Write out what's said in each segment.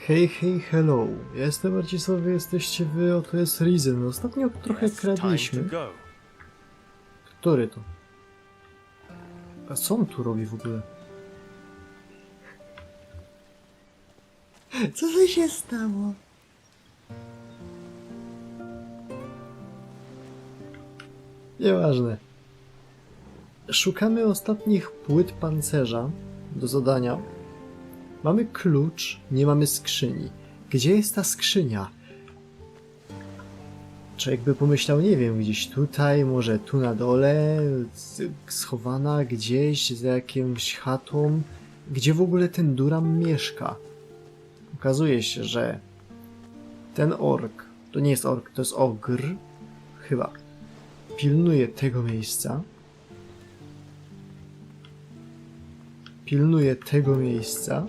Hej, hej, hello. Ja jestem Marcisław, wy jesteście wy, oto jest Reason. Ostatnio trochę kradliśmy. Który to? A co on tu robi w ogóle? Co to się stało? Nieważne. Szukamy ostatnich płyt pancerza do zadania. Mamy klucz, nie mamy skrzyni. Gdzie jest ta skrzynia? Człowiek by pomyślał, nie wiem, gdzieś tutaj, może tu na dole, schowana gdzieś za jakąś chatą. Gdzie w ogóle ten Duram mieszka? Okazuje się, że ten ork, to nie jest ork, to jest ogr, chyba, pilnuje tego miejsca. Pilnuje tego miejsca.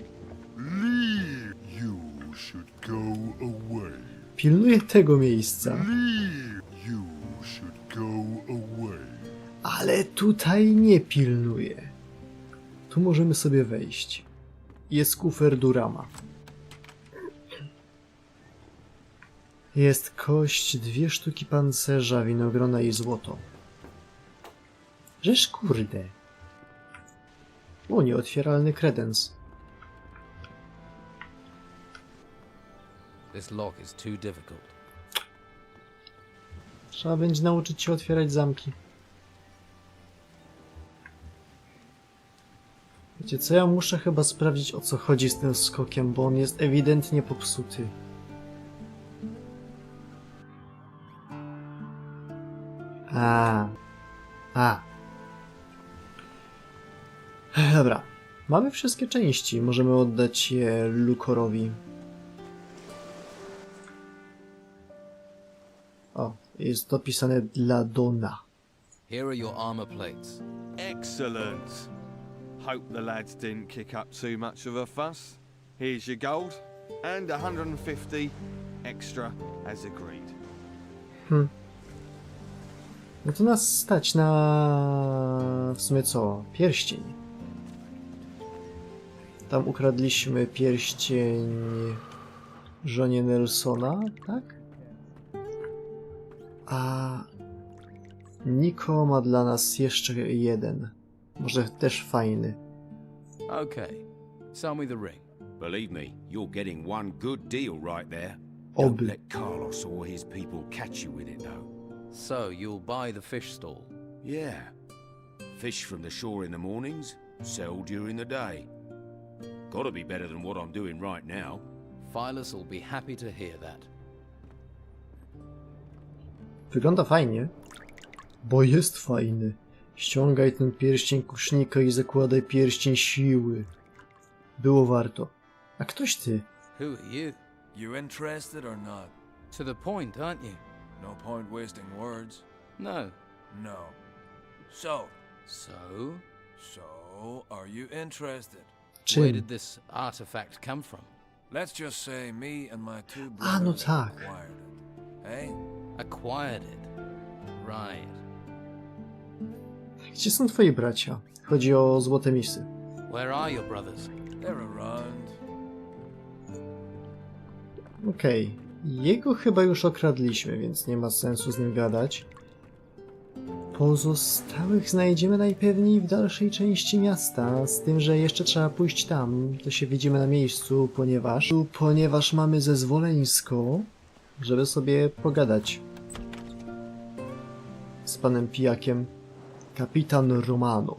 Pilnuje tego miejsca. Ale tutaj nie pilnuje. Tu możemy sobie wejść. Jest kufer Durama. Jest kość, 2 sztuki pancerza, winogrona i złoto. Żeż kurde. O, nieotwieralny kredens. This lock is too difficult. Trzeba będzie nauczyć się otwierać zamki. Wiecie co, ja muszę chyba sprawdzić, o co chodzi z tym skokiem, bo on jest ewidentnie popsuty. Dobra. Mamy wszystkie części. Możemy oddać je Lukorowi. O, jest dopisane dla Dona. Here are your armor plates. Excellent. Hope the lads didn't kick up too much of a fuss. Here's your gold, and 150 extra as agreed. No to nas stać na... w sumie co? Pierścień. Tam ukradliśmy pierścień żonie Nelsona, tak? A Niko ma dla nas jeszcze jeden. Może też fajny. Okay. Sell me the ring. Believe me, you're getting one good deal right there. Oby. Don't let Carlos or his people catch you with it, though. So, you'll buy the fish stall? Yeah. Fish from the shore in the mornings, sell during the day. Gotta be better than what I'm doing right now. Phyllis will be happy to hear that. Wygląda fajnie. Bo jest fajny. Ściągaj ten pierścień kusznika i zakładaj pierścień siły. Było warto. A ktoś ty? Who are you? You interested or not? To the point, aren't you? No point wasting words. No. No. So, So, are you interested? where Czym? did this artifact come from? Let's just say me and my two A, no brothers tak. acquired it. Eh? Acquired it. Right. Gdzie są twoi bracia? Chodzi o złote misy. Where are your brothers? They're around. Okej. Jego chyba już okradliśmy, więc nie ma sensu z nim gadać. Pozostałych znajdziemy najpewniej w dalszej części miasta, z tym, że jeszcze trzeba pójść tam. To się widzimy na miejscu, ponieważ mamy zezwoleńsko, żeby sobie pogadać z panem pijakiem. Kapitan Romanow.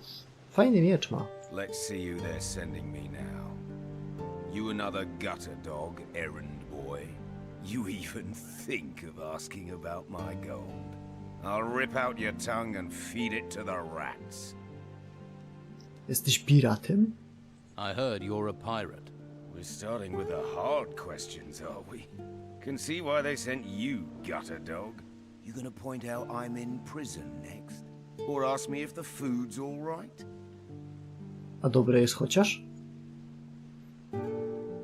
Fajny miecz ma. Let's see who they're sending me now. You another gutter dog, errand boy. You even think of asking about my gold. I'll rip out your tongue and feed it to the rats. Jesteś piratem? I heard you're a pirate. We're starting with the hard questions, are we? Can see why they sent you, gutter dog. You gonna point out I'm in prison next? Or ask me if the food's all right? A dobre jest chociaż?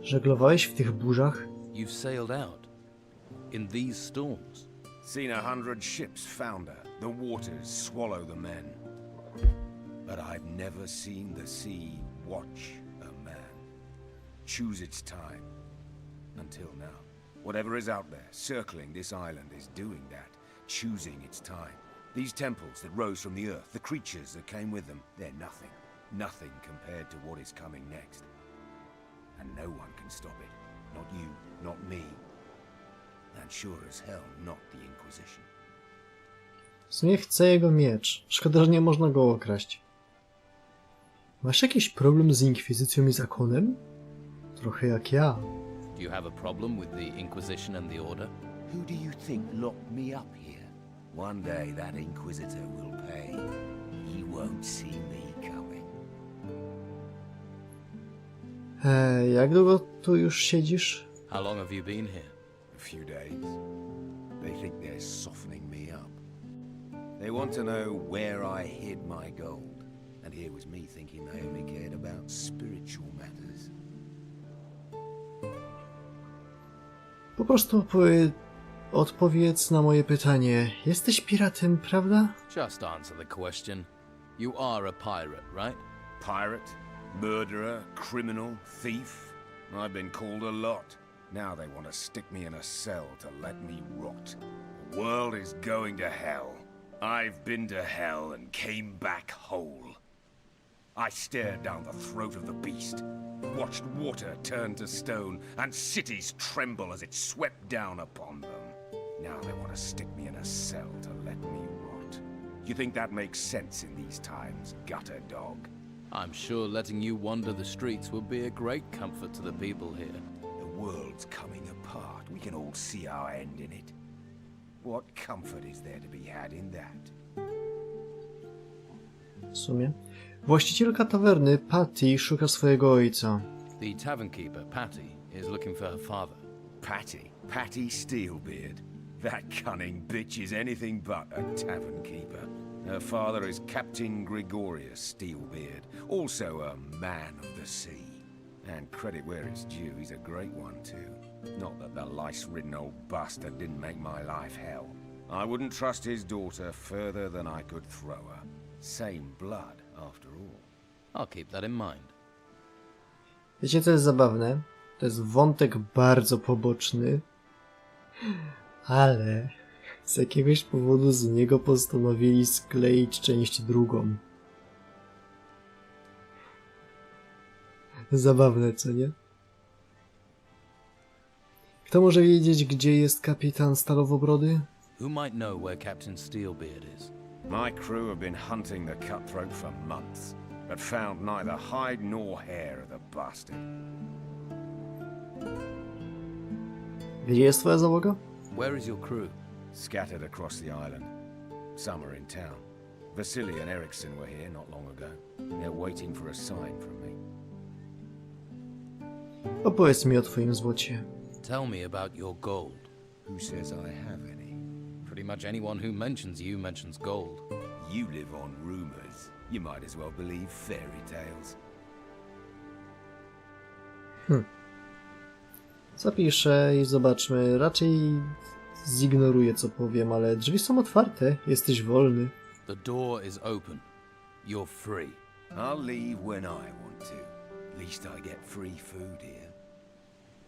Żeglowałeś w tych burzach? You've sailed out. In these storms. Seen 100 ships founder, the waters swallow the men. But I've never seen the sea watch a man. Choose its time. until now. Whatever is out there, circling this island, is doing that, choosing its time. These temples that rose from the earth, the creatures that came with them, they're nothing. Nothing compared to what is coming next. And no one can stop it. Not you, not me. And sure as hell not the Inquisition. W sumie chcę jego miecz. Szkoda, że nie można go okraść. Masz jakiś problem z Inkwizycją i zakonem? Trochę jak ja. Do you have a problem with the Inquisition and the Order? Who do you think locked me up here? One day that Inquisitor will pay. He won't see me coming. Jak długo tu już siedzisz? How long have you been here? A few days. They think they're softening me up. They want to know where I hid my gold. And here was me thinking they only cared about spiritual matters. Po prostu odpowiedz na moje pytanie. Jesteś piratem, prawda? Just answer the question. You are a pirate, right? Pirate, murderer, criminal, thief. I've been called a lot. Now they want to stick me in a cell to let me rot. The world is going to hell. I've been to hell and came back whole. I stared down the throat of the beast, watched water turn to stone, and cities tremble as it swept down upon them. Now they want to stick me in a cell to let me rot. You think that makes sense in these times, gutter dog? I'm sure letting you wander the streets would be a great comfort to the people here. The world's coming apart. We can all see our end in it. What comfort is there to be had in that? W sumie. Właścicielka tawerny, Patty, szuka swojego ojca. The tavern keeper, Patty, is looking for her father. Patty Steelbeard. That cunning bitch is anything but a tavern keeper. Her father is Captain Gregorius Steelbeard, also a man of the sea. And credit where it's due, he's a great one too. Not that the lice-ridden old bastard didn't make my life hell. I wouldn't trust his daughter further than I could throw her. Same blood, after all. I'll keep that in mind. Wiecie, co jest zabawne? To jest wątek bardzo poboczny, ale z jakiegoś powodu z niego postanowili skleić część drugą. Zabawne, co nie? Kto może wiedzieć, gdzie jest kapitan Stalowobrody? Who might know where Captain Steelbeard is? My crew have been hunting the cutthroat for months, but found neither hide nor hair of the bastard. Gdzie jest twoja załoga? Where is your crew? Scattered across the island. Some are in town. Vasily and Ericsson were here not long ago. They're waiting for a sign from me. Opowiedz mi o twoim złocie. Tell me about your gold. Who says I have any? Pretty much anyone who mentions you mentions gold. You live on rumors. You might as well believe fairy tales. Zapiszę i zobaczmy. Raczej zignoruję, co powiem, ale drzwi są otwarte. Jesteś wolny. The door is open. You're free. I'll leave when I want to. At least I get free food here.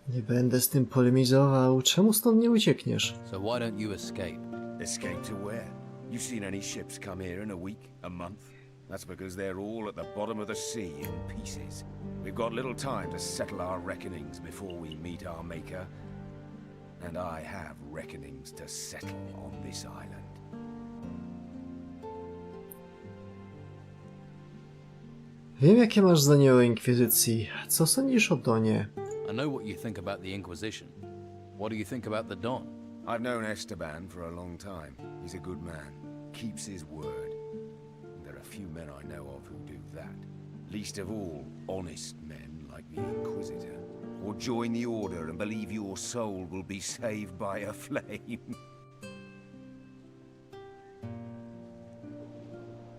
Nie będę z tym polemizował. Czemu stąd nie uciekniesz? So why don't you escape? Escape to where? You seen any ships come here in a week, a month? That's because they're all at the bottom of the sea in pieces. We've got little time to settle our reckonings before we meet our maker. And I have reckonings to settle on this island. Wiem, jakie masz zdanie o Inkwizycji. Co sądzisz o Donie? I know what you think about the Inquisition. What do you think about the Don? I've known Esteban for a long time. He's a good man. Keeps his word. There are few men I know of who do that. Least of all, honest men like the Inquisitor. Or join the Order and believe your soul will be saved by a flame.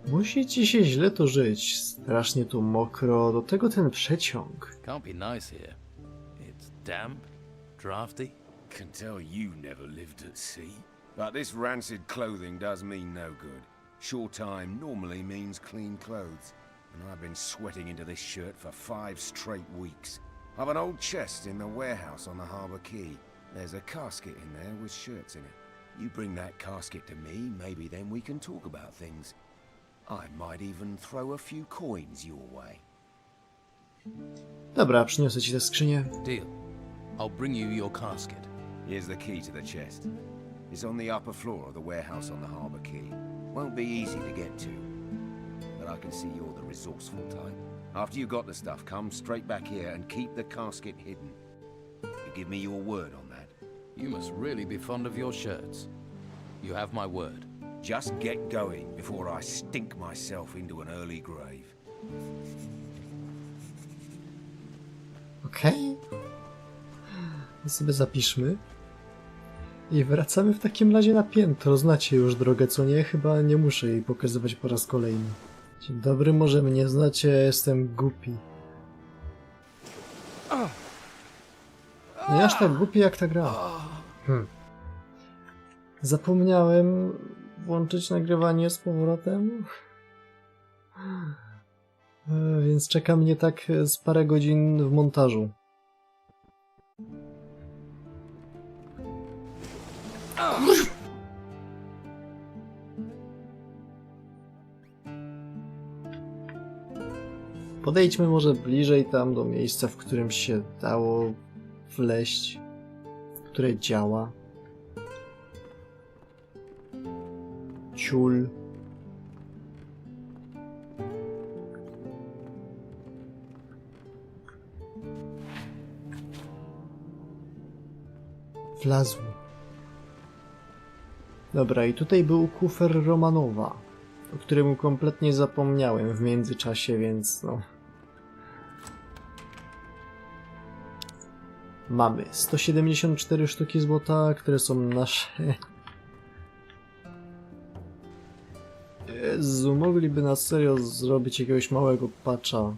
Musi ci się źle tu żyć. Strasznie tu mokro. Do tego ten przeciąg. Can't be nice here. It's damp, drafty. Can tell you never lived at sea. But this rancid clothing does mean no good. Short time normally means clean clothes. And I've been sweating into this shirt for 5 straight weeks. I've an old chest in the warehouse on the harbour quay. There's a casket in there with shirts in it. You bring that casket to me, maybe then we can talk about things. I might even throw a few coins your way. Dobra, przyniosę ci tę skrzynię. Deal. I'll bring you your casket. Here's the key to the chest. It's on the upper floor of the warehouse on the harbour quay. Won't be easy to get to, but I can see you're the resourceful type. After you got the stuff, come straight back here and keep the casket hidden. You give me your word on that. You must really be fond of your shirts. You have my word. Just get going before I stink myself into an early grave. Okej. Okay. Sobie zapiszmy. I wracamy w takim razie na piętro. Znacie już drogę, co nie? Chyba nie muszę jej pokazywać po raz kolejny. Dzień dobry, może mnie znacie, ja jestem głupi. Nie aż tak głupi jak ta gra. Zapomniałem włączyć nagrywanie z powrotem. Więc czeka mnie tak z parę godzin w montażu. Podejdźmy może bliżej tam do miejsca, w którym się dało wleźć, które działa. Ciul. Wlazł. Dobra, i tutaj był kufer Romanowa, o którym kompletnie zapomniałem w międzyczasie, więc no... Mamy 174 sztuki złota, które są nasze. Jezu, mogliby na serio zrobić jakiegoś małego patcha.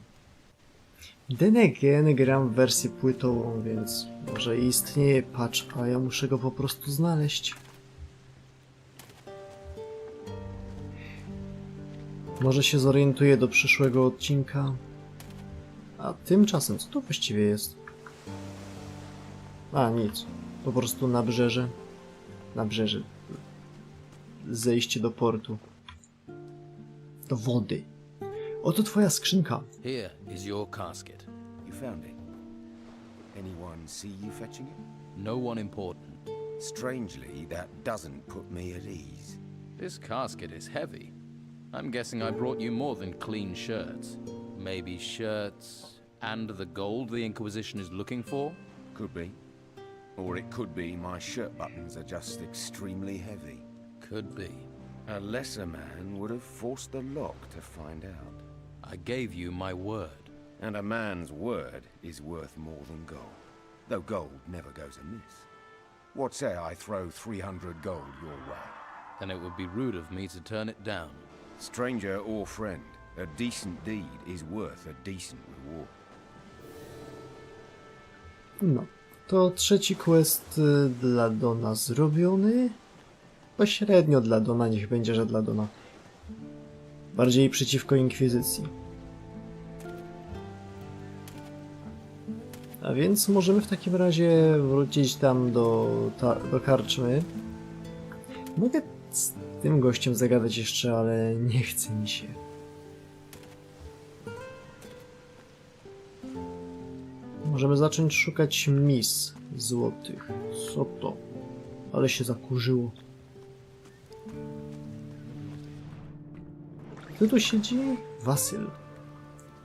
Then again, gram w wersję płytową, więc może istnieje patch, a ja muszę go po prostu znaleźć. Może się zorientuję do przyszłego odcinka. A tymczasem, co to właściwie jest? A, nic. Po prostu nabrzeże. Nabrzeże. Zejście do portu. Do wody. Oto twoja skrzynka. Here is your casket. You found it? Anyone see you fetching it? No one important. Strangely, that doesn't put me at ease. This casket is heavy. I'm guessing I brought you more than clean shirts. Maybe shirts and the gold the Inquisition is looking for? Could be. Or it could be my shirt buttons are just extremely heavy. Could be. A lesser man would have forced the lock to find out. I gave you my word. And a man's word is worth more than gold. Though gold never goes amiss. What say I throw 300 gold your way? Then it would be rude of me to turn it down. Stranger or friend, a decent deed is worth a decent reward. No, to trzeci quest dla Dona zrobiony. Pośrednio dla Dona, niech będzie, że dla Dona. Bardziej przeciwko Inkwizycji. A więc możemy w takim razie wrócić tam do karczmy. Mogę z tym gościem zagadać jeszcze, ale nie chce mi się. Możemy zacząć szukać mis złotych. Co to? Ale się zakurzyło. Kto tu siedzi? Wasyl.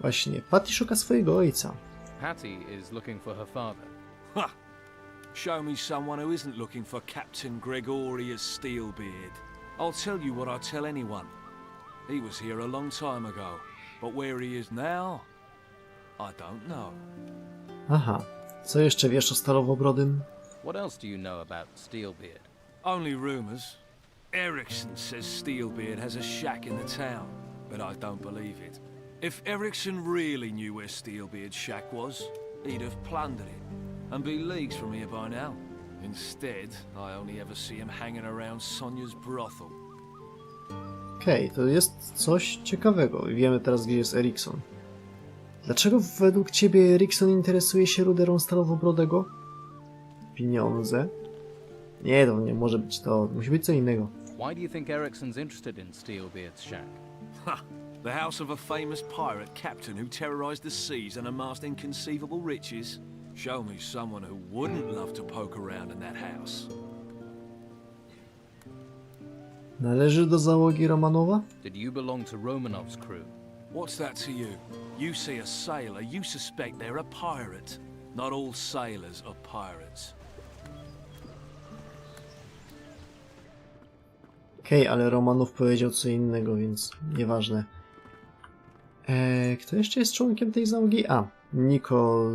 Właśnie, Patty szuka swojego ojca. Hattie is looking for her father. Ha! Show me someone who isn't looking for Captain Gregorius Steelbeard. I'll tell you what I tell anyone. He was here a long time ago, but where he is now, I don't know. Aha. Co jeszcze wiesz o Stalowobrodym? What else do you know about Steelbeard? Only rumors. Erickson says Steelbeard has a shack in the town, but I don't believe it. If Erickson really knew where Steelbeard's shack was, he'd have plundered it and be leagues from here by now. Instead, I only ever see him hanging around Sonia's brothel. Okej, to jest coś ciekawego. Wiemy teraz, gdzie jest Erickson. Dlaczego według ciebie Rickson interesuje się ruderą Stalowobrodego? Pieniądze? Nie, to nie może być to. Musi być co innego. Why do you think Ericsson's interested in Steelbeard's shack? Ha! The house of a famous pirate captain who terrorized the seas and amassed inconceivable riches? Show me someone who wouldn't love to poke around in that house. Należy do załogi Romanowa? Did you belong to Romanov's crew? What's that to you? You see a sailor, you suspect they're a pirate. Not all sailors are pirates. Okej, ale Romanow powiedział co innego, więc nieważne. Kto jeszcze jest członkiem tej załogi? A, Niko.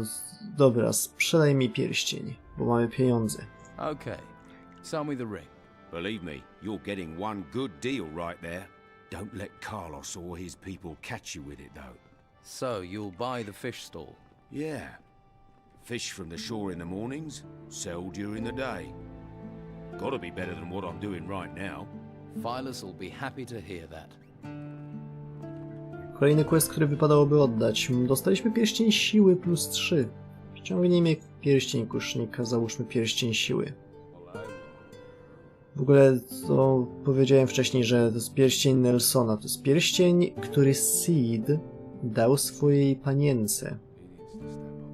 Dobra, sprzedaj mi pierścień, bo mamy pieniądze. Okay. Sell me the ring. Believe me, you're getting one good deal right there. Don't let Carlos or his people catch you with it, though. So, you'll buy the fish stall? Yeah. Fish from the shore in the mornings, sell during the day. Gotta be better than what I'm doing right now. Phyllis will be happy to hear that. Kolejny quest, który wypadałoby oddać. Dostaliśmy pierścień siły plus 3. Ściągnijmy pierścień kusznika, załóżmy pierścień siły. W ogóle to powiedziałem wcześniej, że to jest pierścień Nelsona. To jest pierścień, który Sid dał swojej panience.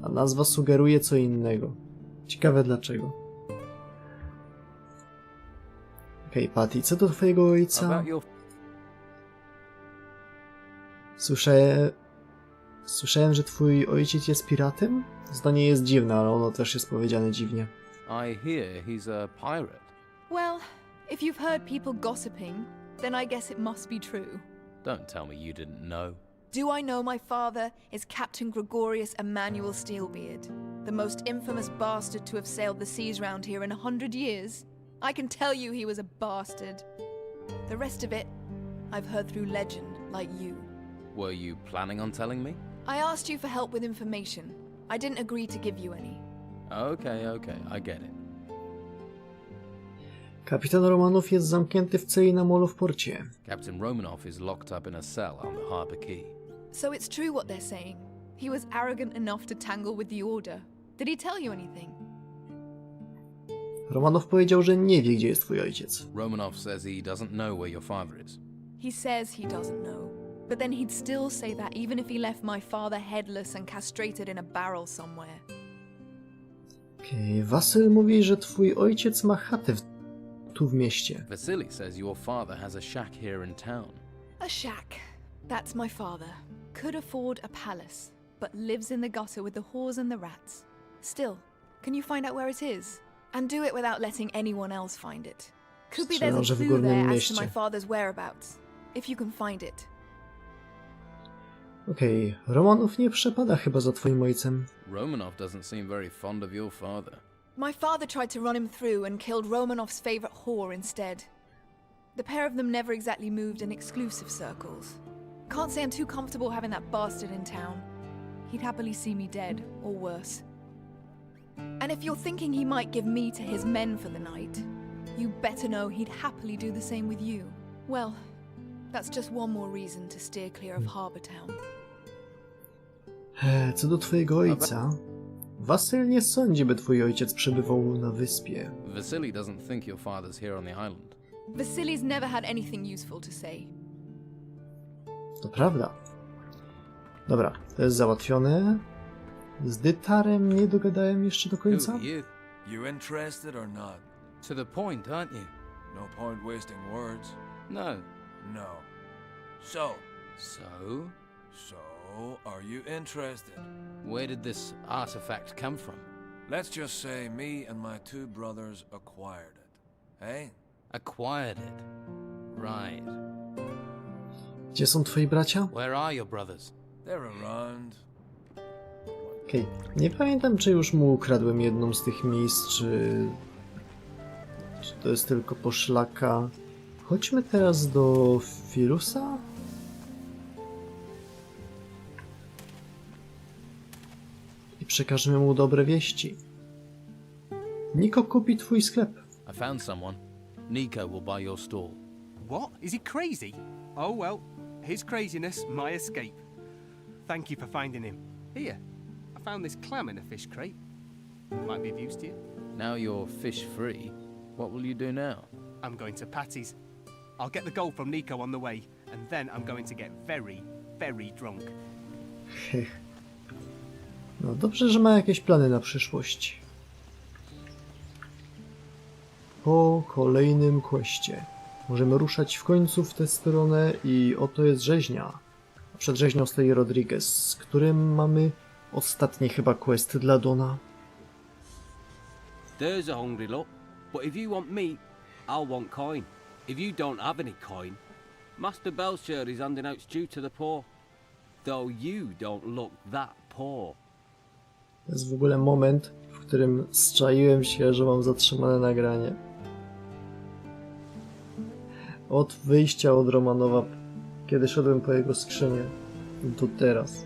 A nazwa sugeruje co innego. Ciekawe dlaczego. Okej, Patty, co do twojego ojca? About your... Słyszałem, że twój ojciec jest piratem? Zdanie jest dziwne, ale ono też jest powiedziane dziwnie. I hear he's a pirate. Well, if you've heard people gossiping, then I guess it must be true. Don't tell me you didn't know. Do I know my father is Captain Gregorius Emmanuel Steelbeard, the most infamous bastard to have sailed the seas round here in 100 years? I can tell you he was a bastard. The rest of it, I've heard through legend, like you. Were you planning on telling me? I asked you for help with information. I didn't agree to give you any. Okay, I get it. Kapitan Romanow jest zamknięty w celi na molo w porcie. Captain Romanov is locked up in a cell on the harbor quay. So it's true what they're saying. He was arrogant enough to tangle with the Order. Did he tell you anything? Romanow powiedział, że nie wie, gdzie jest twój ojciec. Romanov says he doesn't know where your father is. He says he doesn't know. But then he'd still say that even if he left my father headless and castrated in a barrel somewhere. Okej, Wasyl mówi, że twój ojciec ma chatę tu w mieście. Vasily says your father has a shack here in town. A shack. That's my father. Could afford a palace, but lives in the gutter with the whores and the rats. Still, can you find out where it is? And do it without letting anyone else find it. Could be there's a clue there as to my father's whereabouts. If you can find it. Okej, Romanow nie przepada chyba za twoim ojcem. Romanov doesn't seem very fond of your father. My father tried to run him through and killed Romanov's favorite whore instead. The pair of them never exactly moved in exclusive circles. Can't say I'm too comfortable having that bastard in town. He'd happily see me dead, or worse. And if you're thinking he might give me to his men for the night, you better know he'd happily do the same with you. Well, that's just one more reason to steer clear of Harbour Town. Co do twojego ojca, Wasyl nie sądzi, by twój ojciec przebywał na wyspie. Vasily doesn't think your father's here on the island. Vasily's never had anything useful to say. To prawda. Dobra, to jest załatwione. Z Dytarem nie dogadałem jeszcze do końca. Who are you? You interested or not? To the point, aren't you? No point wasting words. No. No. So, So, are you interested? where did this artifact come from? Let's just say me and my two brothers acquired it. Hey? Acquired it. Right. Gdzie są twoi bracia? Where are your brothers? They're around. Okej, nie pamiętam, czy już mu ukradłem jedną z tych miejsc, czy to jest tylko poszlaka. Chodźmy teraz do Firusa. I przekażemy mu dobre wieści. Niko kupi twój sklep. I found someone. Nico will buy your stall. What? Is he crazy? Oh well, his craziness, my escape. Thank you for finding him. Here, I found this clam in a fish crate. Might be of use to you. Now you're fish free, what will you do now? I'm going to Patty's. I'll get the gold from Nico on the way, and then I'm going to get very, very drunk. No dobrze, że ma jakieś plany na przyszłość. Po kolejnym questie możemy ruszać w końcu w tę stronę i oto jest rzeźnia. A przed rzeźnią stoi Rodriguez, z którym mamy ostatni chyba quest dla Dona. There's a hungry look, but if you want meat, I'll want coin. If you don't have any coin, Master Belcher is handing out stew to the poor. Though you don't look that poor. To jest w ogóle moment, w którym zczaiłem się, że mam zatrzymane nagranie. Od wyjścia od Romanowa, kiedy szedłem po jego skrzynię, do teraz.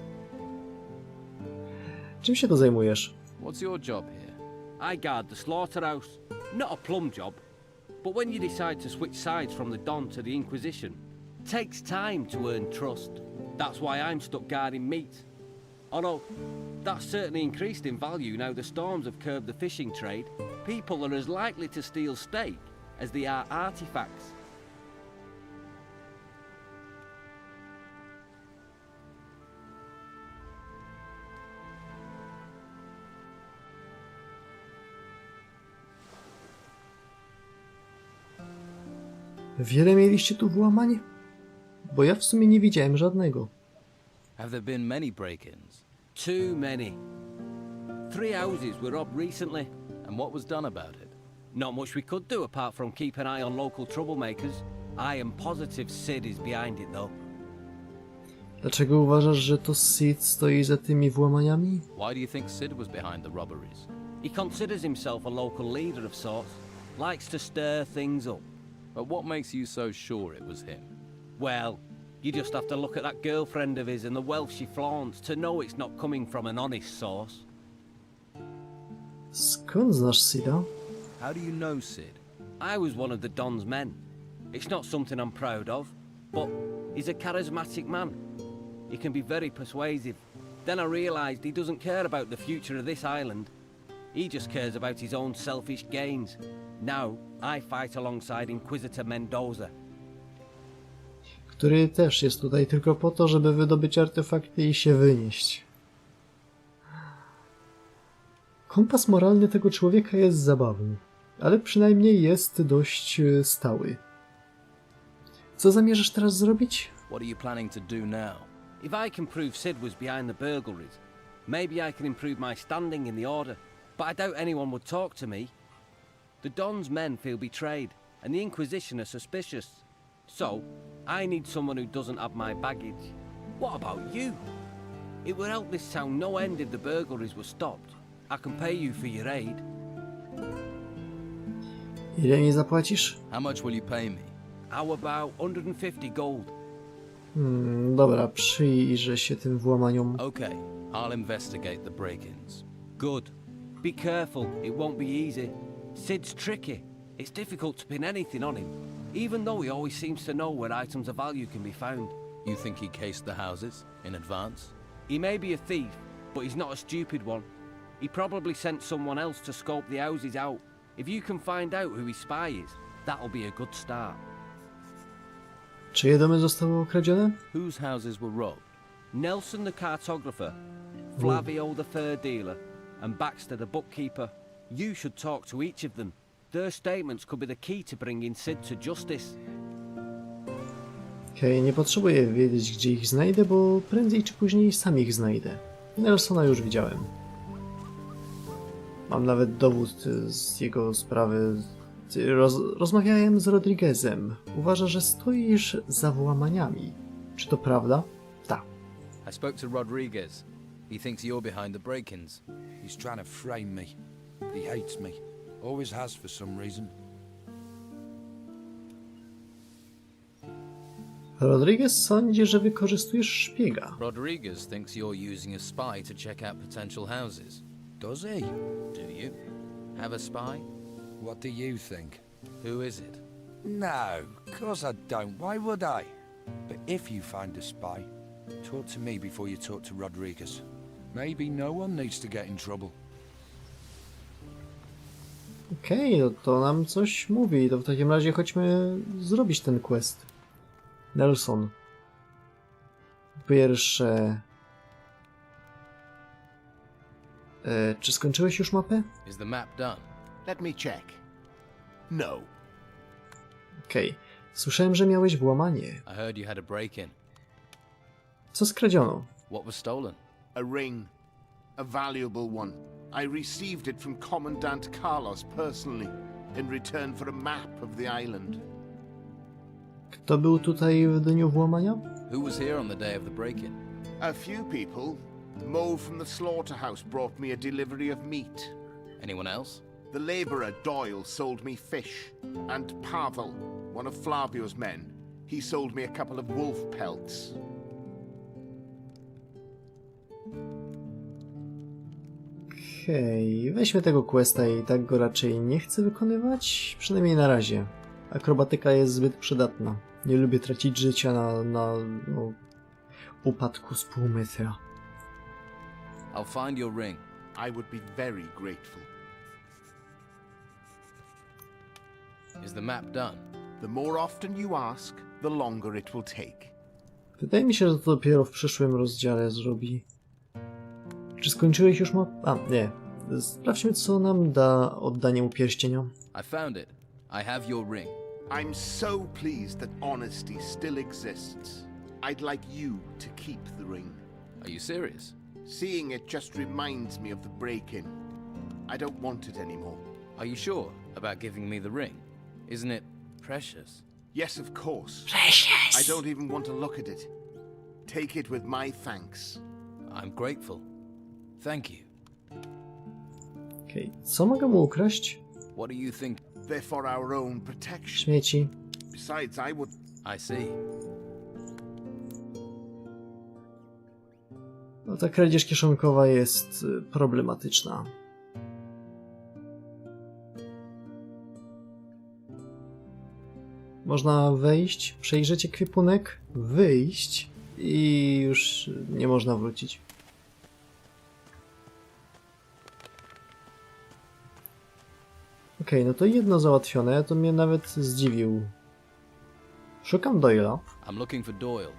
Czym się tu zajmujesz? What's your job here? I guard the slaughterhouse. Not a plum job, but when you decide to switch sides from the Don to the Inquisition, it takes time to earn trust. That's why I'm stuck guarding meat. Although, that's certainly increased in value now the storms have curbed the fishing trade. People are as likely to steal steak as they are artifacts. Wiele mieliście tu włamań? Bo ja w sumie nie widziałem żadnego. Have there been many break-ins? Too many. 3 houses were robbed recently. And what was done about it? Not much we could do apart from keep an eye on local troublemakers. I am positive Sid is behind it though. Dlaczego uważasz, że to Sid stoi za tymi włamaniami? Why do you think Sid was behind the robberies? He considers himself a local leader of sorts. Likes to stir things up. But what makes you so sure it was him? Well, you just have to look at that girlfriend of his and the wealth she flaunts to know it's not coming from an honest source. Skąd znasz Sida? How do you know Sid? I was one of the Don's men. It's not something I'm proud of, but he's a charismatic man. He can be very persuasive. Then I realized he doesn't care about the future of this island. He just cares about his own selfish gains. Now, I fight alongside Inquisitor Mendoza. Który też jest tutaj tylko po to, żeby wydobyć artefakty i się wynieść. Kompas moralny tego człowieka jest zabawny, ale przynajmniej jest dość stały. Co zamierzasz teraz zrobić? What are you planning to do now? If I can prove Sid was behind the burglaries, maybe I can improve my standing in the Order, but I doubt anyone would talk to me. The Don's men feel betrayed, and the Inquisition are suspicious. So, I need someone who doesn't have my baggage. What about you? It would help this town no end if the burglaries were stopped. I can pay you for your aid. Ile mi zapłacisz? How much will you pay me? How about 150 gold? Dobra, przyjrzę się tym włamaniom. Okay, I'll investigate the break-ins. Good. Be careful, it won't be easy. Sid's tricky. It's difficult to pin anything on him, even though he always seems to know where items of value can be found. You think he cased the houses in advance? He may be a thief, but he's not a stupid one. He probably sent someone else to scope the houses out. If you can find out who his spy is, that'll be a good start. Czyje domy zostały okradzione? Whose houses were robbed? Nelson the cartographer, Flavio the fur dealer, and Baxter the bookkeeper. You should talk to each of them. Their statements could be the key to bringing Sid to justice. Okej, nie potrzebuję wiedzieć, gdzie ich znajdę, bo prędzej czy później sam ich znajdę. Nelsona już widziałem. Mam nawet dowód z jego sprawy. Rozmawiałem z Rodriguezem. Uważa, że stoisz za włamaniami. Czy to prawda? Tak. I spoke to Rodriguez. He thinks you're behind the break-ins. He's trying to frame me. He hates me. Always has for some reason. Rodriguez sądzi, że wykorzystujesz szpiega. Rodriguez thinks you're using a spy to check out potential houses. Does he? Do you? Have a spy? What do you think? Who is it? No, 'course I don't. Why would I? But if you find a spy, Talk to me before you talk to Rodriguez. Maybe no one needs to get in trouble. Okej, no to nam coś mówi. To w takim razie chodźmy zrobić ten quest. Nelson. Pierwsze... czy skończyłeś już mapę? Is the map done? Let me check. No. Okej. Słyszałem, że miałeś włamanie. I heard you had a break-in. Co skradziono? What was stolen? A ring. A valuable one. I received it from Commandant Carlos personally in return for a map of the island. Kto był tutaj w dniu włamania? Who was here on the day of the break-in? A few people. Mo from the slaughterhouse brought me a delivery of meat. Anyone else? The labourer Doyle sold me fish. And Pavel, one of Flavio's men, he sold me a couple of wolf pelts. Okej, weźmy tego questa i tak go raczej nie chcę wykonywać, przynajmniej na razie. Akrobatyka jest zbyt przydatna. Nie lubię tracić życia na upadku z pół metra. I'll find your ring. I would be very grateful. Is the map done? The more often you ask, the longer it will take. Wydaje mi się, że to dopiero w przyszłym rozdziale zrobi. Czy skończyłeś już mapę? A, nie. Sprawdźmy, co nam da oddanie mu pierścienia. I found it. I have your ring. I'm so pleased that honesty still exists. I'd like you to keep the ring. Are you serious? Seeing it just reminds me of the break-in. I don't want it anymore. Are you sure about giving me the ring? Isn't it precious? Yes, of course. Precious! I don't even want to look at it. Take it with my thanks. I'm grateful. Thank you. Okej, co mogę mu ukraść? What do you think? They're for our own protection. Śmieci. Besides, I would... I see. No ta kradzież kieszonkowa jest problematyczna. Można wejść, przejrzeć ekwipunek, wyjść i już nie można wrócić. Okej, no to jedno załatwione, to mnie nawet zdziwił. Szukam Doyle'a. I'm looking for Doyle.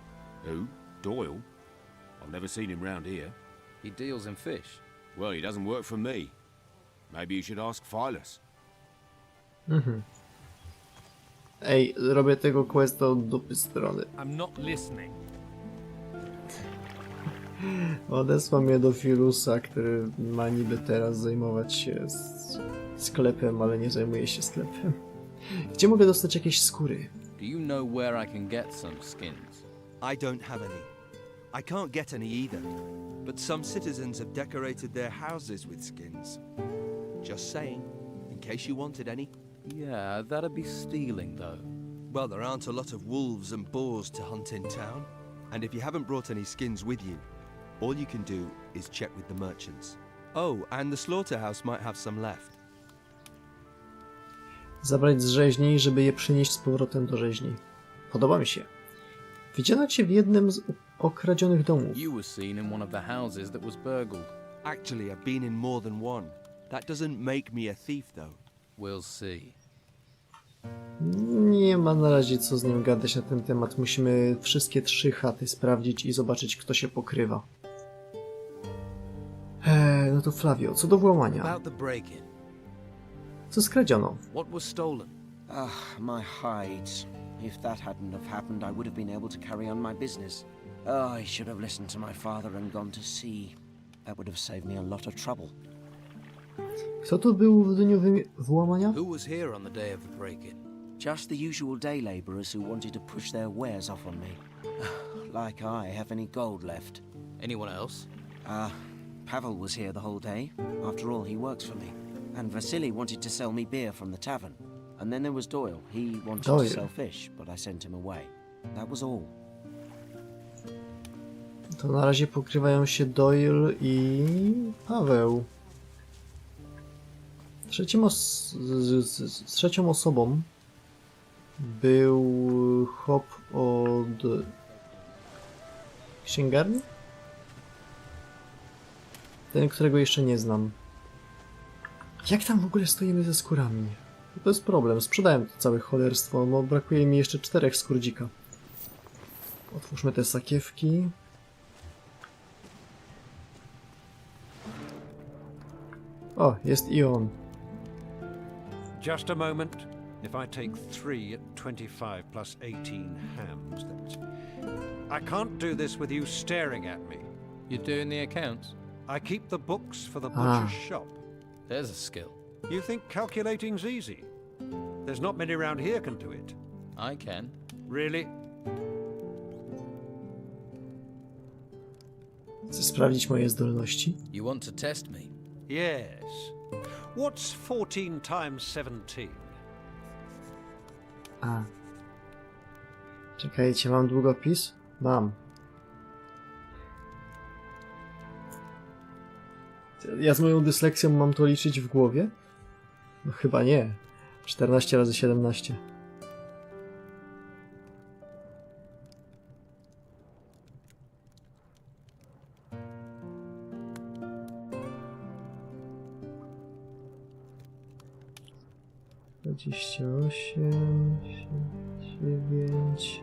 Who? Doyle? I've never seen him round here. He deals in fish. Well, he doesn't work for me. Maybe you should ask Phyllis. Ej, robię tego questa od dupy strony. I'm not listening. Odesłał mnie do Firusa, który ma niby teraz zajmować się sklepem, ale nie zajmuje się sklepem. Gdzie mogę dostać jakieś skóry? Do you know where I can get some skins? I don't have any. I can't get any either. But some citizens have decorated their houses with skins. Just saying, in case you wanted any. Yeah, that'd be stealing though. Well, there aren't a lot of wolves and boars to hunt in town. And if you haven't brought any skins with you, all you can do is check with the merchants. Oh, and the slaughterhouse might have some left. Zabrać z rzeźni, żeby je przynieść z powrotem do rzeźni. Podoba mi się. Widziano cię w jednym z okradzionych domów. You were seen in one of the houses that was burgled. Actually, I've been in more than one. That doesn't make me a thief, though. We'll see. Nie ma na razie co z nim gadać na ten temat. Musimy wszystkie 3 chaty sprawdzić i zobaczyć, kto się pokrywa. No to Flavio, co do włamania. About the break-in. Co skradziono? What was stolen? My hides. If that hadn't have happened, I would have been able to carry on my business. Oh, I should have listened to my father and gone to sea. That would have saved me a lot of trouble. Kto tu był w dniu włamania? Who was here on the day of the break-in? Just the usual day labourers who wanted to push their wares off on me. Like I have any gold left. Anyone else? Pavel was here the whole day. After all, he works for me. And Vasily wanted to sell me beer from the tavern. And then there was Doyle. He wanted to sell fish, but I sent him away. That was all. To na razie pokrywają się Doyle i Paweł. Trzecią osobą był chłop od Księgarni? Ten, którego jeszcze nie znam. Jak tam w ogóle stoimy ze skórami? To jest problem. Sprzedałem to całe cholerstwo, bo brakuje mi jeszcze 4 skór dzika. Otwórzmy te sakiewki. O, jest i on. Just a moment. If I take 3 at 25 plus 18 hams, that's... I can't do this with you staring at me. You're doing the accounts? I keep the books for the butcher's shop. There's a skill. You think calculating's easy? There's not many around here can do it. I can. Really? Chcę sprawdzić moje zdolności. You want to test me? Yes. What's 14 times 17? A. Czekajcie, mam długopis? Mam. Ja z moją dysleksją mam to liczyć w głowie? No chyba nie. 14 razy 17. Dwadzieścia 9.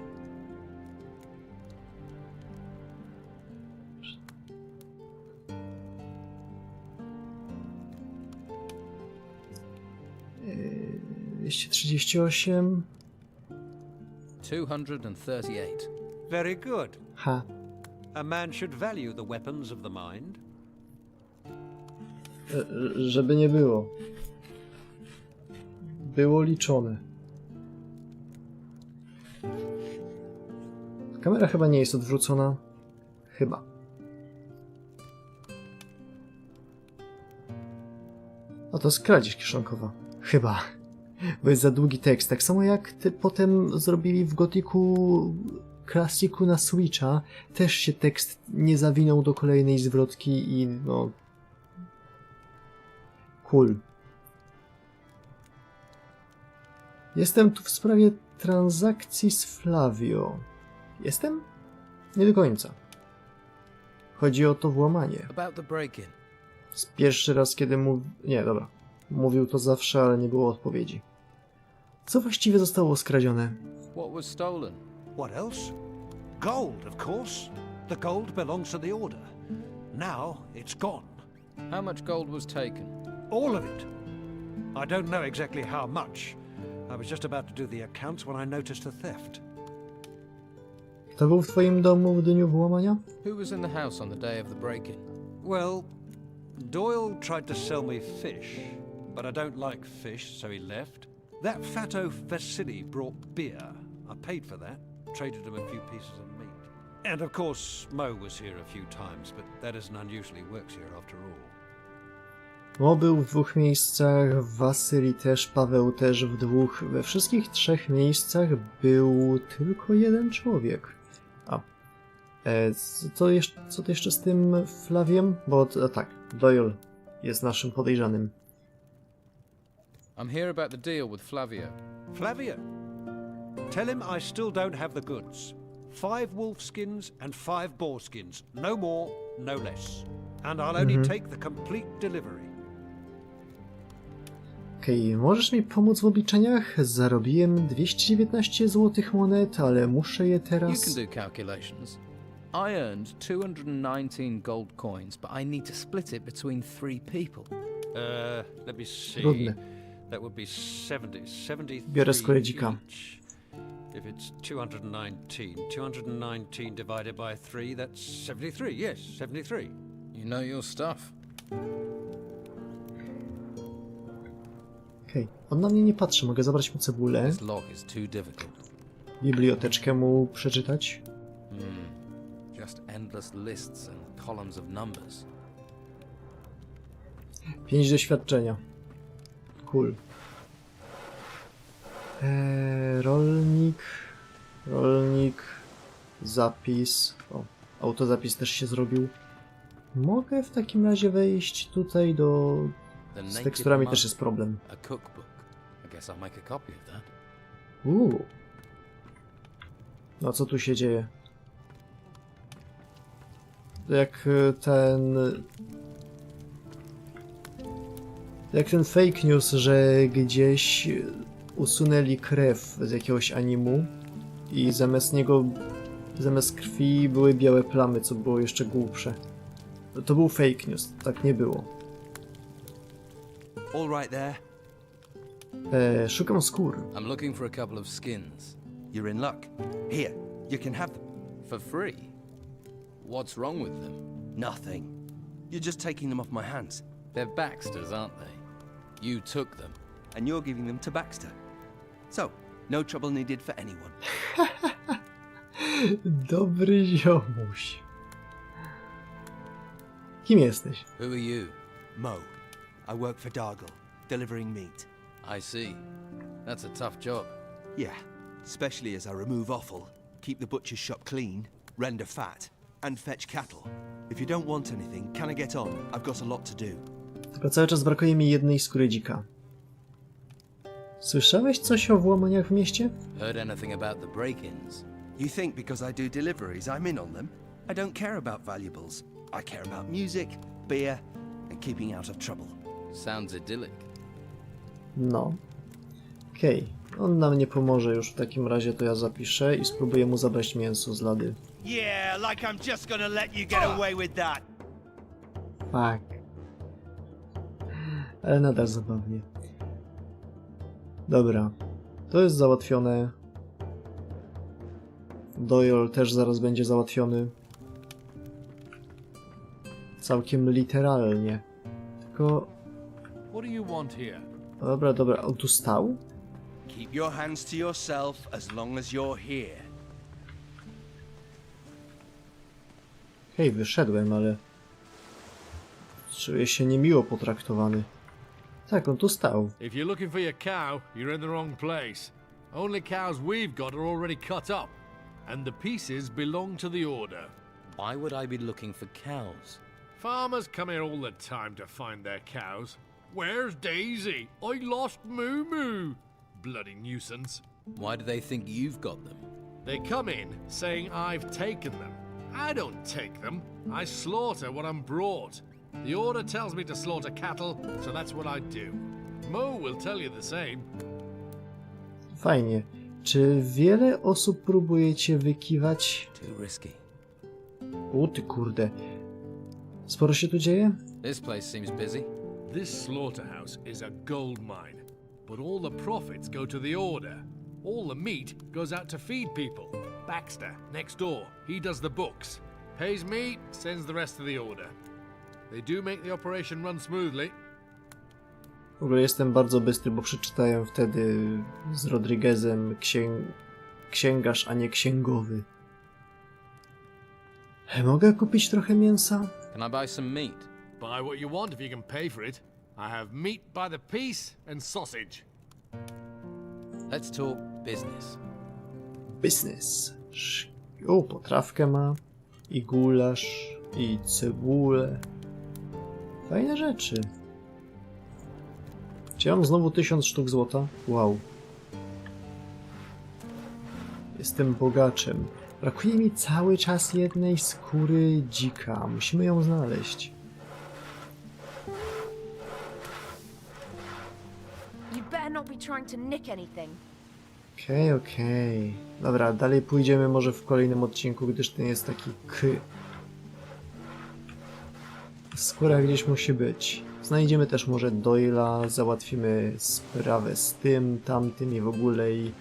Yy, 238. 238. Very good. Ha. A man should value the weapons of the mind. Żeby nie było. Było liczone. Kamera chyba nie jest odwrócona. Chyba. O, to jest kradzież kieszonkowa. Chyba. Bo jest za długi tekst. Tak samo jak potem zrobili w Gothicu Classicu na Switcha. Też się tekst nie zawinął do kolejnej zwrotki i no... Cool. Jestem tu w sprawie transakcji z Flavio. Jestem? Nie do końca. Chodzi o to włamanie. About the break-in. Z pierwszy raz, kiedy Nie, dobra. Mówił to zawsze, ale nie było odpowiedzi. Co właściwie zostało skradzione? What was stolen? What else? Gold, of course. The gold belongs to the Order. Now it's gone. How much gold was taken? All of it. I don't know exactly how much. I was just about to do the accounts when I noticed the theft. Kto był w twoim domu w dniu włamania? Who was in the house on the day of the break-in? Well, Doyle tried to sell me fish, but I don't like fish, so he left. That fatto Vasily brought beer. I paid for that, traded him a few pieces of meat. And of course, Mo was here a few times, but that isn't unusually works here after all. Mo był w 2 miejscach, Wasyli też, Paweł też w 2. We wszystkich 3 miejscach był tylko 1 człowiek. A. Co to jeszcze z tym Flaviem? Bo tak, Doyle jest naszym podejrzanym. I'm here about the deal with Flavio. Flavio? Tell him I still don't have the goods. 5 wolf skins and 5 boar skins. No more, no less. And I'll only take the complete delivery. Okej, możesz mi pomóc w obliczeniach? Zarobiłem 219 złotych monet, ale muszę je teraz... You can do calculations. I earned 219 gold coins, but I need to split it between 3 people. Let me see. Trudne. That would be 73 Biorę skórę dzika. each. If it's 219 divided by 3, that's 73. Yes, 73. You know your stuff. Okej, on na mnie nie patrzy, mogę zabrać mu cebulę. This log is too difficult. Biblioteczkę mu przeczytać. Just endless lists and columns of numbers. 5 doświadczenia. Cool. Rolnik, zapis. O, autozapis też się zrobił. Mogę w takim razie wejść tutaj do... Z teksturami też jest problem. A cookbook. I guess I'll make a copy of that. No co tu się dzieje? Jak ten... Jak ten fake news, że gdzieś usunęli krew z jakiegoś animu i zamiast niego, zamiast krwi były białe plamy, co było jeszcze głupsze. To był fake news, tak nie było. All right there. Szukam skór. I'm looking for a couple of skins. You're in luck. Here, you can have them. For free? What's wrong with them? Nothing. You're just taking them off my hands. They're Baxter's, aren't they? You took them. And you're giving them to Baxter. So, no trouble needed for anyone. Dobry ziomuś. Kim jesteś? Who are you? Mo. I work for Dargle, delivering meat. I see. That's a tough job. Yeah, especially as I remove offal, keep the butcher's shop clean, render fat, and fetch cattle. If you don't want anything, can I get on? I've got a lot to do. Tylko cały czas brakuje mi jednej skóry dzika. Słyszałeś coś o włamaniach w mieście? Heard anything about the break-ins? You think because I do deliveries, I'm in on them? I don't care about valuables. I care about music, beer, and keeping out of trouble. Sounds idyllic. No. Okej. On nam nie pomoże już w takim razie, to ja zapiszę i spróbuję mu zabrać mięso z lady. Yeah, like I'm just gonna let you get away with that. Fuck. Ale nadal zabawnie. Dobra. To jest załatwione. Doyle też zaraz będzie załatwiony. Całkiem literalnie. Tylko... What do you want here? Dobra, dobra. On tu stał? Keep your hands to yourself as long as you're here. Hej, wyszedłem, ale... Czuję się niemiło potraktowany. Tak, on tu stał. If you're looking for your cow, you're in the wrong place. Only cows we've got are already cut up, and the pieces belong to the order. Why would I be looking for cows? Farmers come here all the time to find their cows. Where's Daisy? I lost Moo Moo. Bloody nuisance. Why do they think you've got them? They come in saying I've taken them. I don't take them. I slaughter what I'm brought. The order tells me to slaughter cattle, so that's what I do. Mo will tell you the same. Fajnie. Czy wiele osób próbuje cię wykiwać? Too risky. O ty kurde. Sporo się tu dzieje? This place seems busy. This slaughterhouse is a gold mine, but all the profits go to the order. All the meat goes out to feed people. Baxter, next door, he does the books. Pays me, sends the rest to the order. They do make the operation run smoothly. W ogóle jestem bardzo bystry, bo przeczytałem wtedy z Rodriguezem księgarz, a nie księgowy. Mogę kupić trochę mięsa? Can I buy some meat? Buy what you want if you can pay for it. I have meat by the piece and sausage. Let's talk business. Business. O, potrawkę ma. I gulasz. I cebulę. Fajne rzeczy. Czy ja mam znowu 1000 sztuk złota? Wow. Jestem bogaczem. Brakuje mi cały czas jednej skóry dzika. Musimy ją znaleźć. Okej. Dobra, dalej pójdziemy może w kolejnym odcinku, gdyż ten jest taki skóra gdzieś musi być. Znajdziemy też może Doyla, załatwimy sprawę z tym, tamtym i w ogóle i...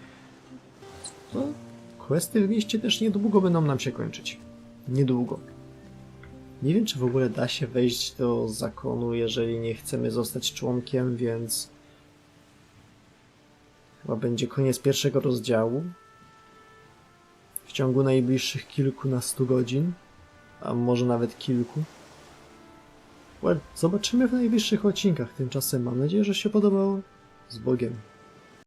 No, questy w mieście też niedługo będą nam się kończyć. Niedługo. Nie wiem, czy w ogóle da się wejść do zakonu, jeżeli nie chcemy zostać członkiem, więc... Chyba będzie koniec pierwszego rozdziału. W ciągu najbliższych kilkunastu godzin. A może nawet kilku. Zobaczymy w najbliższych odcinkach. Tymczasem mam nadzieję, że się podobało. Z Bogiem.